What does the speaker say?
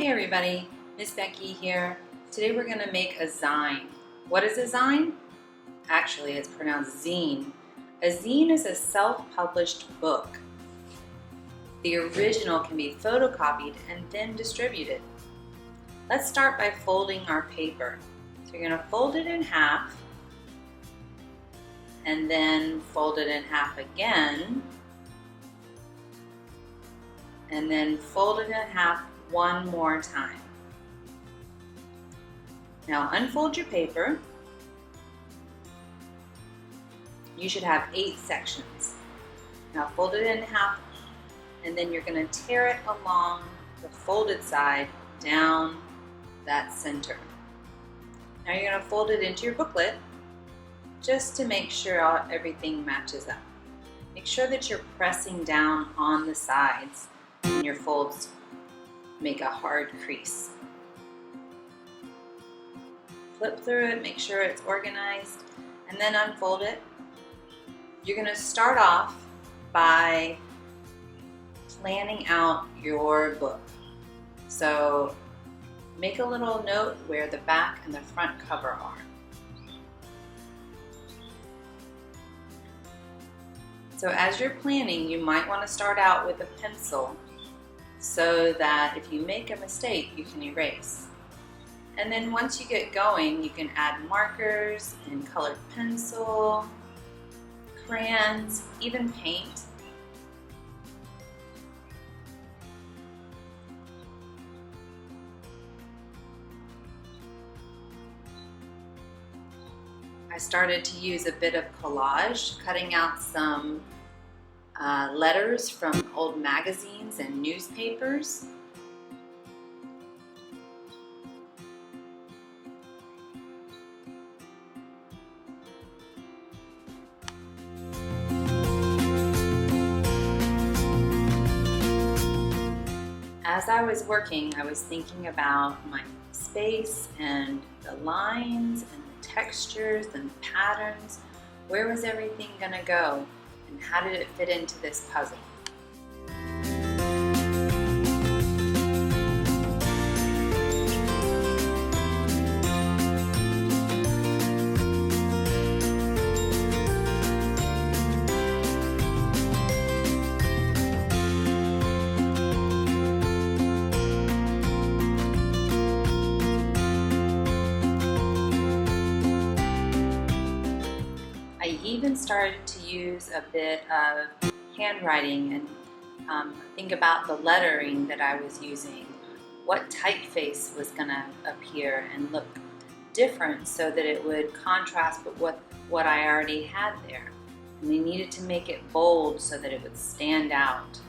Hey everybody, Miss Becky here. Today we're going to make a zine. What is a zine? Actually, it's pronounced zine. A zine is a self-published book. The original can be photocopied and then distributed. Let's start by folding our paper. So you're going to fold it in half and then fold it in half again and then fold it in half one more time. Now unfold your paper. You should have 8 sections. Now fold it in half and then you're going to tear it along the folded side down that center. Now you're going to fold it into your booklet just to make sure everything matches up. Make sure that you're pressing down on the sides and your folds make a hard crease. Flip through it, make sure it's organized, and then unfold it. You're going to start off by planning out your book. So make a little note where the back and the front cover are. So as you're planning, you might want to start out with a pencil so that if you make a mistake, you can erase. And then once you get going, you can add markers and colored pencil, crayons, even paint. I started to use a bit of collage, cutting out some letters from old magazines and newspapers. As I was working, I was thinking about my space and the lines and the textures and the patterns. Where was everything going to go? And how did it fit into this puzzle? I even started to use a bit of handwriting and think about the lettering that I was using. What typeface was going to appear and look different so that it would contrast with what I already had there. And we needed to make it bold so that it would stand out.